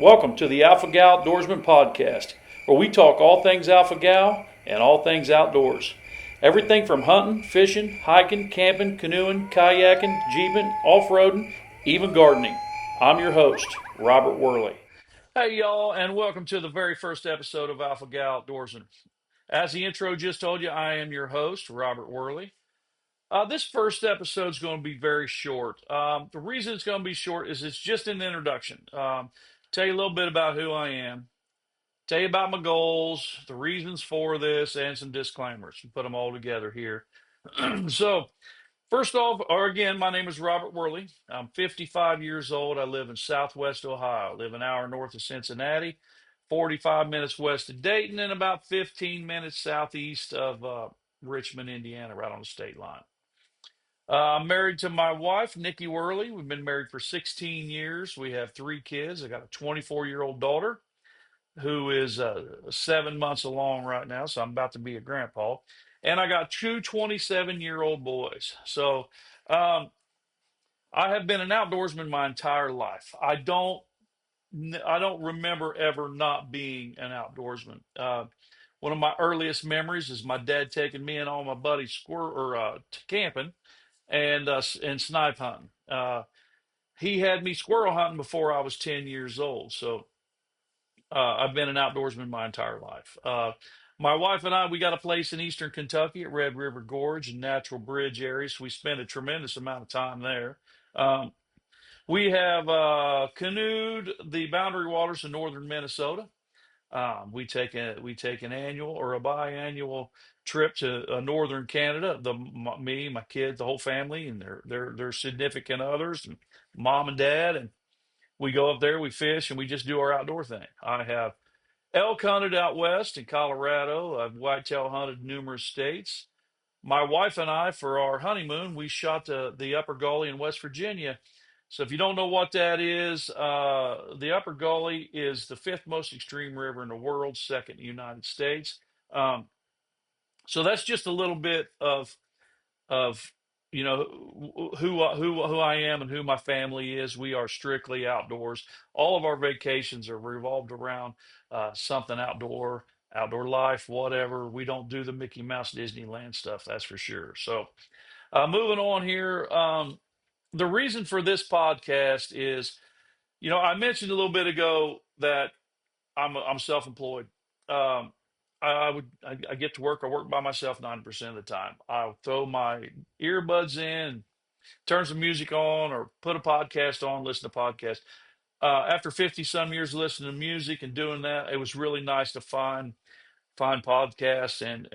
Welcome to the Alpha-gal Outdoorsman podcast, where we talk all things Alpha-gal and all things outdoors. Everything from hunting, fishing, hiking, camping, canoeing, kayaking, jeeping, off-roading, even gardening. I'm your host, Robert Worley. Hey y'all, and welcome to the very first episode of Alpha-gal Outdoorsman. As the intro just told you, I am your host, Robert Worley. This first episode is going to be very short. The reason it's going to be short is it's just an introduction. Tell you a little bit about who I am, tell you about my goals, the reasons for this, and some disclaimers. Put them all together here. So, first off, or again, my name is Robert Worley. I'm 55 years old. I live in Southwest Ohio. I live an hour north of Cincinnati, 45 minutes west of Dayton, and about 15 minutes southeast of Richmond, Indiana, right on the state line. I'm married to my wife, Nikki Worley. We've been married for 16 years. We have three kids. I got a 24-year-old daughter who is 7 months along right now. So I'm about to be a grandpa. And I got two 27-year-old boys. So um, I have been an outdoorsman my entire life. I don't remember ever not being an outdoorsman. One of my earliest memories is my dad taking me and all my buddies camping and snipe hunting. He had me squirrel hunting before I was 10 years old. So I've been an outdoorsman my entire life. My wife and I, we got a place in eastern Kentucky at Red River Gorge and Natural Bridge area. So we spent a tremendous amount of time there. Um, we have canoed the boundary waters of northern Minnesota. We take an annual or a biannual trip to northern Canada. Me, my kids, the whole family, and their significant others, and mom and dad, and we go up there, we fish, and we just do our outdoor thing. I have elk hunted out west in Colorado. I've whitetail hunted numerous states. My wife and I, for our honeymoon, we shot the Upper Gully in West Virginia. So if you don't know what that is, the Upper Gully is the fifth most extreme river in the world, second in the United States. Um, so that's just a little bit of who I am and who my family is. We are strictly outdoors. All of our vacations are revolved around something outdoor life, whatever. We don't do the Mickey Mouse Disneyland stuff, that's for sure. So moving on here, the reason for this podcast is, I mentioned a little bit ago that I'm self-employed. Um, I get to work. I work by myself 90% of the time. I'll throw my earbuds in, turn some music on, or put a podcast on, listen to podcasts. After 50 some years listening to music and doing that, it was really nice to find podcasts and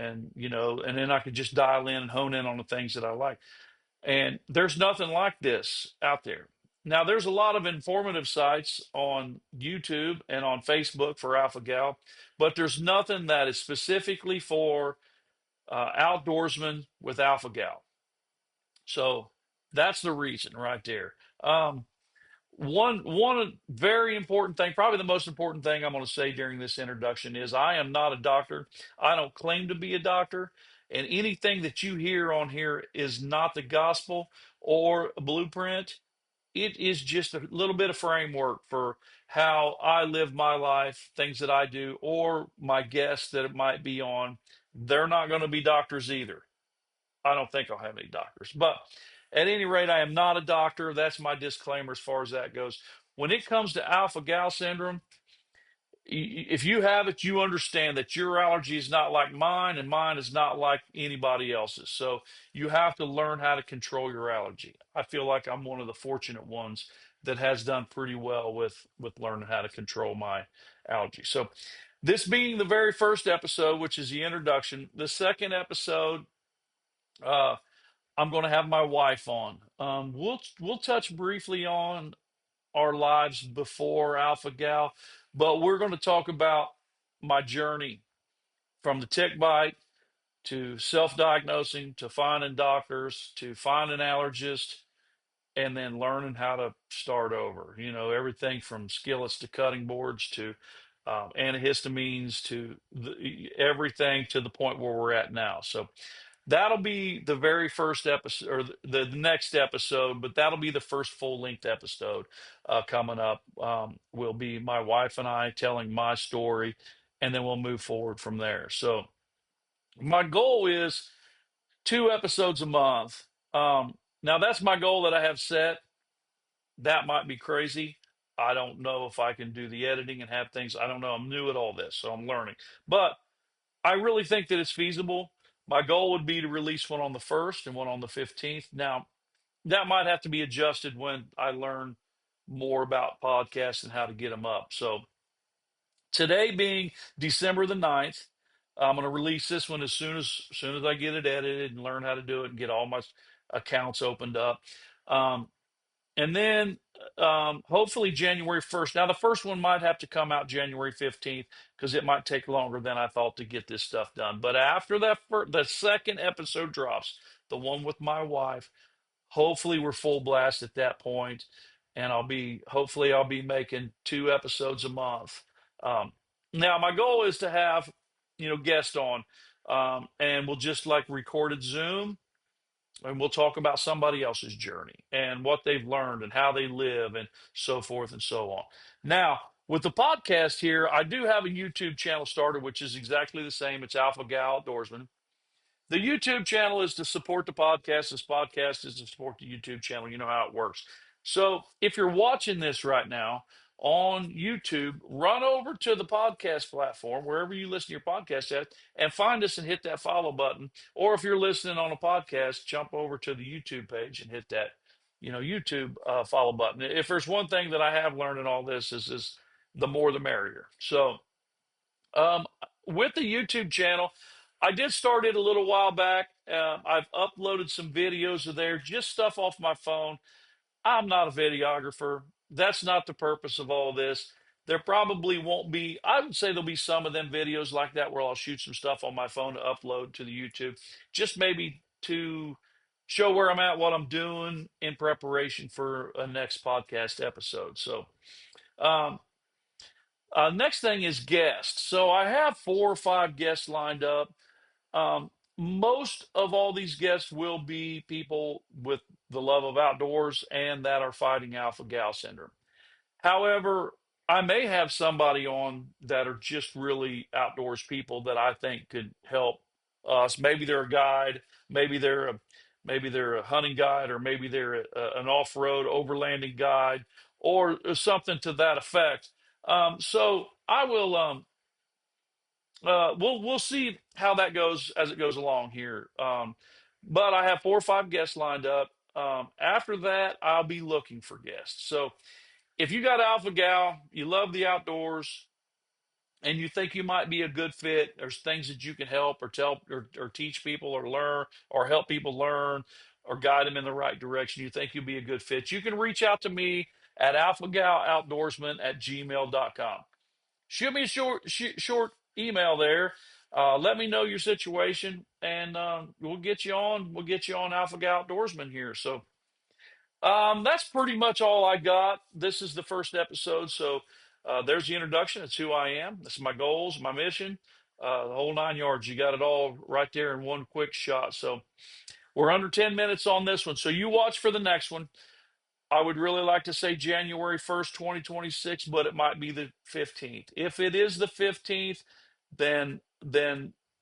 then I could just dial in and hone in on the things that I like. And there's nothing like this out there. Now, there's a lot of informative sites on YouTube and on Facebook for Alpha Gal, but there's nothing that is specifically for outdoorsmen with Alpha Gal. So that's the reason right there. Um, one very important thing, probably the most important thing I'm going to say during this introduction is I am not a doctor. I don't claim to be a doctor, and anything that you hear on here is not the gospel or a blueprint. It is just a little bit of framework for how I live my life, things that I do, or my guests that it might be on. They're not going to be doctors either. I don't think I'll have any doctors. But at any rate, I am not a doctor. That's my disclaimer as far as that goes. When it comes to alpha gal syndrome, if you have it, you understand that your allergy is not like mine and mine is not like anybody else's. So you have to learn how to control your allergy. I feel like I'm one of the fortunate ones that has done pretty well with learning how to control my allergy. So this being the very first episode, which is the introduction, the second episode, uh, I'm going to have my wife on. We'll touch briefly on our lives before Alpha Gal, but we're going to talk about my journey from the tick bite to self-diagnosing to finding doctors to finding allergists and then learning how to start over. Everything from skillets to cutting boards to antihistamines to everything to the point where we're at now. So that'll be the very first episode, or the next episode, but that'll be the first full length episode coming up. Will be my wife and I telling my story, and then we'll move forward from there. So my goal is 2 episodes a month. Now that's my goal that I have set. That might be crazy. I don't know if I can do the editing and have things. I don't know. I'm new at all this, so I'm learning. But I really think that it's feasible. My goal would be to release one on the 1st and one on the 15th. Now, that might have to be adjusted when I learn more about podcasts and how to get them up. So, today being December the 9th, I'm going to release this one as soon as I get it edited and learn how to do it and get all my accounts opened up. Um, and then hopefully January 1st. Now, the first one might have to come out January 15th because it might take longer than I thought to get this stuff done. But after the second episode drops, the one with my wife, hopefully we're full blast at that point, and hopefully I'll be making 2 episodes a month. Um, Now, my goal is to have guests on, and we'll just like recorded Zoom, and we'll talk about somebody else's journey and what they've learned and how they live and so forth and so on. Now, with the podcast here, I do have a YouTube channel started, which is exactly the same. It's Alpha-gal Outdoorsman. The YouTube channel is to support the podcast. This podcast is to support the YouTube channel. You know how it works. So if you're watching this right now on YouTube, run over to the podcast platform, wherever you listen to your podcast at, and find us and hit that follow button. Or if you're listening on a podcast, jump over to the YouTube page and hit that, YouTube follow button. If there's one thing that I have learned in all this is the more the merrier. So um, with the YouTube channel, I did start it a little while back. I've uploaded some videos of there, just stuff off my phone. I'm not a videographer. That's not the purpose of all this. There probably won't be, I would say there'll be some of them videos like that where I'll shoot some stuff on my phone to upload to the YouTube, just maybe to show where I'm at, what I'm doing in preparation for a next podcast episode. So, um, next thing is guests. So I have 4 or 5 guests lined up. Most of all these guests will be people with the love of outdoors and that are fighting alpha gal syndrome. However, I may have somebody on that are just really outdoors people that I think could help us. Maybe they're a guide, maybe they're a hunting guide, or maybe they're an off-road overlanding guide, or something to that effect. So I will. We'll see how that goes as it goes along here. But I have 4 or 5 guests lined up. After that, I'll be looking for guests. So if you got Alpha Gal, you love the outdoors, and you think you might be a good fit, there's things that you can help or tell or teach people or learn or help people learn or guide them in the right direction. You think you'll be a good fit. You can reach out to me at alphagaloutdoorsman@gmail.com. Shoot me a short email there. Let me know your situation, and we'll get you on. We'll get you on Alpha-gal Outdoorsman here. So that's pretty much all I got. This is the first episode, so there's the introduction. It's who I am. This is my goals, my mission, the whole 9 yards. You got it all right there in one quick shot. So we're under 10 minutes on this one. So you watch for the next one. I would really like to say January 1st, 2026, but it might be the 15th. If it is the 15th, then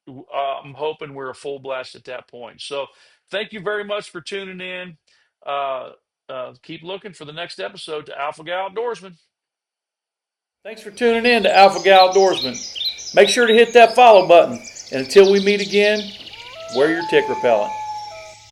I'm hoping we're a full blast at that point. So thank you very much for tuning in. Uh, keep looking for the next episode to Alpha-gal Outdoorsman. Thanks for tuning in to Alpha-gal Outdoorsman. Make sure to hit that follow button. And until we meet again, wear your tick repellent.